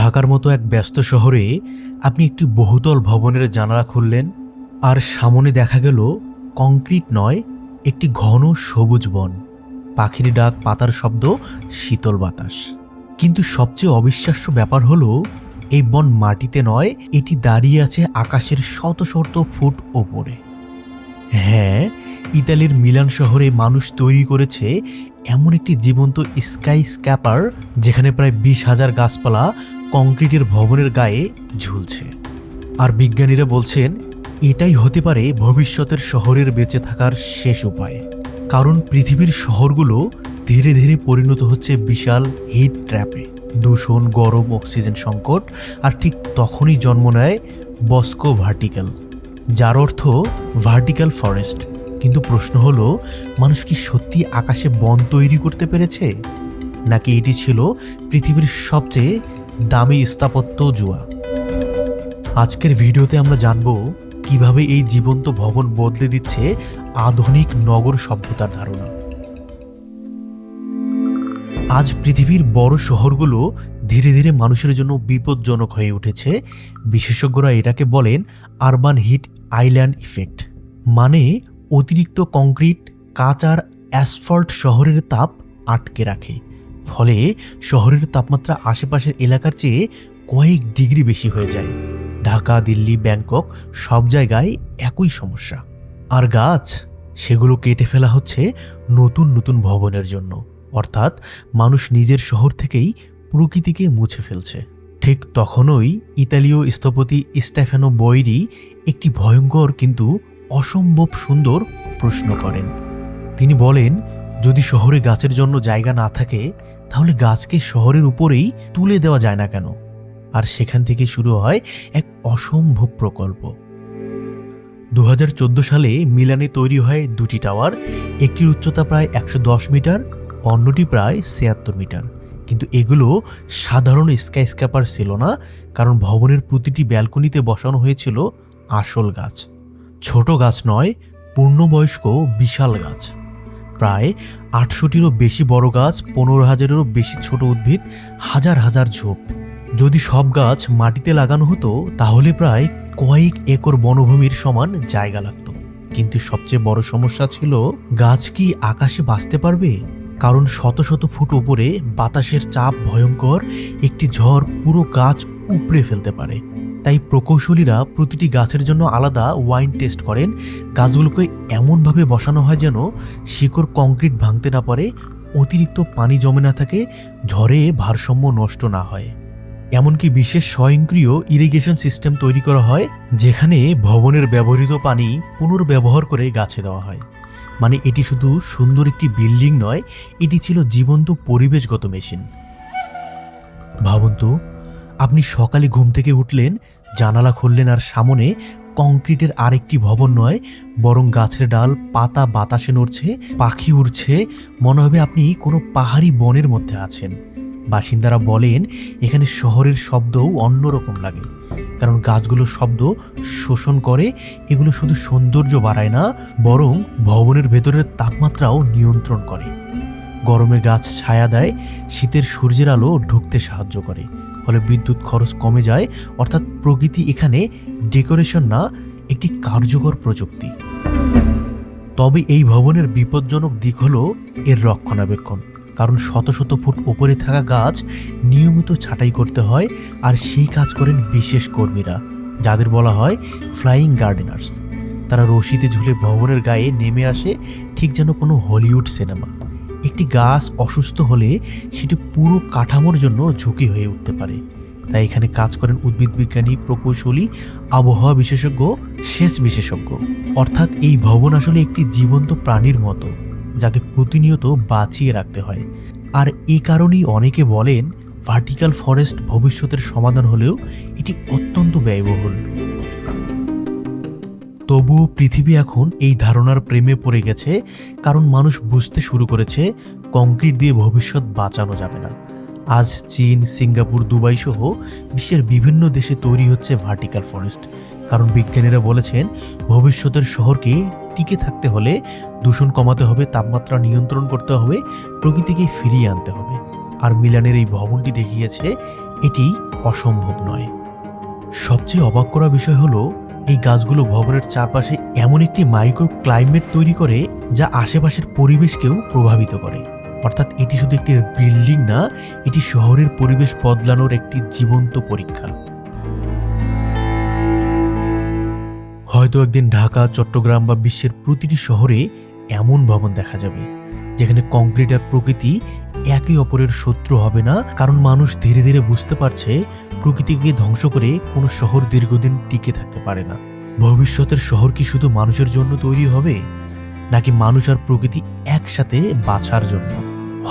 ঢাকার মতো এক ব্যস্ত শহরে আপনি একটি বহুতল ভবনের জানালা খুললেন, আর সামনে দেখা গেল কংক্রিট নয়, একটি ঘন সবুজ বন, পাখির ডাক, পাতার শব্দ, শীতল বাতাস। কিন্তু সবচেয়ে অবিশ্বাস্য ব্যাপার হলো এই বন মাটিতে নয়, এটি দাঁড়িয়ে আছে আকাশের শত শত ফুট ওপরে। হ্যাঁ, ইতালির মিলান শহরে মানুষ তৈরি করেছে এমন একটি জীবন্ত স্কাই স্ক্যাপার, যেখানে প্রায় 20,000 গাছপালা কংক্রিটের ভবনের গায়ে ঝুলছে। আর বিজ্ঞানীরা বলছেন এটাই হতে পারে ভবিষ্যতের শহরের বেঁচে থাকার শেষ উপায়। কারণ পৃথিবীর শহরগুলো ধীরে ধীরে পরিণত হচ্ছে বিশাল হিট ট্র্যাপে, দূষণ, গরম, অক্সিজেন সংকট। আর ঠিক তখনই জন্ম নেয় বস্কো ভার্টিক্যাল, যার অর্থ ভার্টিক্যাল ফরেস্ট। কিন্তু প্রশ্ন হলো, মানুষ কি সত্যি আকাশে বন তৈরি করতে পেরেছে, নাকি এটি ছিল পৃথিবীর সবচেয়ে দামি স্থাপত্য জুয়া? আজকের ভিডিওতে আমরা জানব কিভাবে এই জীবন্ত ভবন বদলে দিচ্ছে আধুনিক নগর সভ্যতার ধারণা। আজ পৃথিবীর বড় শহরগুলো ধীরে ধীরে মানুষের জন্য বিপজ্জনক হয়ে উঠেছে। বিশেষজ্ঞরা এটাকে বলেন আরবান হিট আইল্যান্ড ইফেক্ট। মানে অতিরিক্ত কংক্রিট, কাঁচ আর অ্যাসফল্ট শহরের তাপ আটকে রাখে, ফলে শহরের তাপমাত্রা আশেপাশের এলাকার চেয়ে কয়েক ডিগ্রি বেশি হয়ে যায়। ঢাকা, দিল্লি, ব্যাংকক সব জায়গায় একই সমস্যা। আর গাছ, সেগুলো কেটে ফেলা হচ্ছে নতুন নতুন ভবনের জন্য। অর্থাৎ মানুষ নিজের শহর থেকেই প্রকৃতিকে মুছে ফেলছে। ঠিক তখনই ইতালীয় স্থপতি স্টেফানো বৈরি একটি ভয়ঙ্কর কিন্তু অসম্ভব সুন্দর প্রশ্ন করেন। তিনি বলেন, যদি শহরে গাছের জন্য জায়গা না থাকে, তাহলে গাছকে শহরের উপরেই তুলে দেওয়া যায় না কেন? আর সেখান থেকে শুরু হয় এক অসম্ভব প্রকল্প। 2014 সালে মিলানে তৈরি হয় দুটি টাওয়ার। একটির উচ্চতা প্রায় 110 মিটার, অন্যটি প্রায় 76 মিটার। কিন্তু এগুলো সাধারণ স্কাইস্ক্র্যাপার ছিল না, কারণ ভবনের প্রতিটি ব্যালকনিতে বসানো হয়েছিল আসল গাছ। ছোট গাছ নয়, পূর্ণবয়স্ক বিশাল গাছ। প্রায় 800টিরও বেশি বড় গাছ, 15,000-এরও বেশি ছোট উদ্ভিদ, হাজার হাজার ঝোপ। যদি সব গাছ মাটিতে লাগানো হতো, তাহলে প্রায় কয়েক একর বনভূমির সমান জায়গা লাগতো। কিন্তু সবচেয়ে বড় সমস্যা ছিল, গাছ কি আকাশে বাঁচতে পারবে? কারণ শত শত ফুট উপরে বাতাসের চাপ ভয়ঙ্কর, একটি ঝড় পুরো গাছ উপড়ে ফেলতে পারে। তাই প্রকৌশলীরা প্রতিটি গাছের জন্য আলাদা ওয়াইন টেস্ট করেন। গাছগুলোকে এমনভাবে বসানো হয় যেন শিকড় কংক্রিট ভাঙতে না পারে, অতিরিক্ত পানি জমে না থাকে, ঝড়ে ভারসাম্য নষ্ট না হয়। এমনকি বিশেষ স্বয়ংক্রিয় ইরিগেশন সিস্টেম তৈরি করা হয়, যেখানে ভবনের ব্যবহৃত পানি পুনর্ব্যবহার করে গাছে দেওয়া হয়। মানে এটি শুধু সুন্দর একটি বিল্ডিং নয়, এটি ছিল জীবন্ত পরিবেশগত মেশিন। ভাবুন তো, আপনি সকালে ঘুম থেকে উঠলেন, জানালা খুললেন, আর সামনে কংক্রিটের আরেকটি ভবন নয়, বরং গাছের ডাল, পাতা বাতাসে নড়ছে, পাখি উড়ছে। মনে হবে আপনি কোনো পাহাড়ি বনের মধ্যে আছেন। বাসিন্দারা বলেন এখানে শহরের শব্দও অন্যরকম লাগে, কারণ গাছগুলোর শব্দ শোষণ করে। এগুলো শুধু সৌন্দর্য বাড়ায় না, বরং ভবনের ভেতরের তাপমাত্রাও নিয়ন্ত্রণ করে। গরমে গাছ ছায়া দেয়, শীতের সূর্যের আলো ঢুকতে সাহায্য করে, ফলে বিদ্যুৎ খরচ কমে যায়। অর্থাৎ প্রকৃতি এখানে ডেকোরেশন না, একটি কার্যকর প্রযুক্তি। তবে এই ভবনের বিপজ্জনক দিক হলো এর রক্ষণাবেক্ষণ। কারণ শত শত ফুট উপরে থাকা গাছ নিয়মিত ছাঁটাই করতে হয়, আর সেই কাজ করেন বিশেষ কর্মীরা, যাদের বলা হয় ফ্লাইং গার্ডেনার্স। তারা রশিতে ঝুলে ভবনের গায়ে নেমে আসে, ঠিক যেন কোনো হলিউড সিনেমা। একটি গাছ অসুস্থ হলে সেটি পুরো কাঠামোর জন্য ঝুঁকি হয়ে উঠতে পারে। তাই এখানে কাজ করেন উদ্ভিদ বিজ্ঞানী, প্রকৌশলী, আবহাওয়া বিশেষজ্ঞ, সেচ বিশেষজ্ঞ। অর্থাৎ এই ভবন আসলে একটি জীবন্ত প্রাণীর মতো, যাকে প্রতিনিয়ত বাঁচিয়ে রাখতে হয়। আর এই কারণেই অনেকে বলেন ভার্টিক্যাল ফরেস্ট ভবিষ্যতের সমাধান হলেও এটি অত্যন্ত ব্যয়বহুল। তবুও পৃথিবী এখন এই ধারণার প্রেমে পড়ে গেছে, কারণ মানুষ বুঝতে শুরু করেছে কংক্রিট দিয়ে ভবিষ্যৎ বাঁচানো যাবে না। আজ চীন, সিঙ্গাপুর, দুবাই সহ বিশ্বের বিভিন্ন দেশে তৈরি হচ্ছে ভার্টিক্যাল ফরেস্ট। কারণ বিজ্ঞানীরা বলেছেন ভবিষ্যতের শহরকে টিকে থাকতে হলে দূষণ কমাতে হবে, তাপমাত্রা নিয়ন্ত্রণ করতে হবে, প্রকৃতিকে ফিরিয়ে আনতে হবে। আর মিলানের এই ভবনটি দেখিয়েছে এটি অসম্ভব নয়। সবচেয়ে অবাক করা বিষয় হলো এই গাছগুলো ভবনের চারপাশে এমন একটি মাইক্রো ক্লাইমেট তৈরি করে যা আশেপাশের পরিবেশকেও প্রভাবিত করে। অর্থাৎ এটি শুধু একটি বিল্ডিং না, এটি শহরের পরিবেশ বদলানোর একটি জীবন্ত পরীক্ষা। হয়তো একদিন ঢাকা, চট্টগ্রাম বা বিশ্বের প্রতিটি শহরে এমন ভবন দেখা যাবে যেখানে কংক্রিট আর প্রকৃতি একে অপরের শত্রু হবে না, কারণ মানুষ ধীরে ধীরে বুঝতে পারছে প্রকৃতিকে ধ্বংস করে কোনো শহর দীর্ঘদিন টিকে থাকতে পারে না। ভবিষ্যতের শহর কি শুধু মানুষের জন্য তৈরি হবে, নাকি মানুষ আর প্রকৃতি একসাথে বাঁচার জন্য?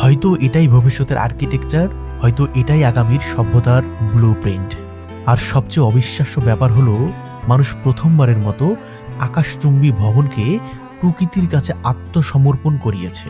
হয়তো এটাই ভবিষ্যতের আর্কিটেকচার, হয়তো এটাই আগামীর সভ্যতার ব্লুপ্রিন্ট। আর সবচেয়ে অবিশ্বাস্য ব্যাপার হলো মানুষ প্রথমবারের মতো আকাশচুম্বী ভবনকে প্রকৃতির কাছে আত্মসমর্পণ করিয়েছে।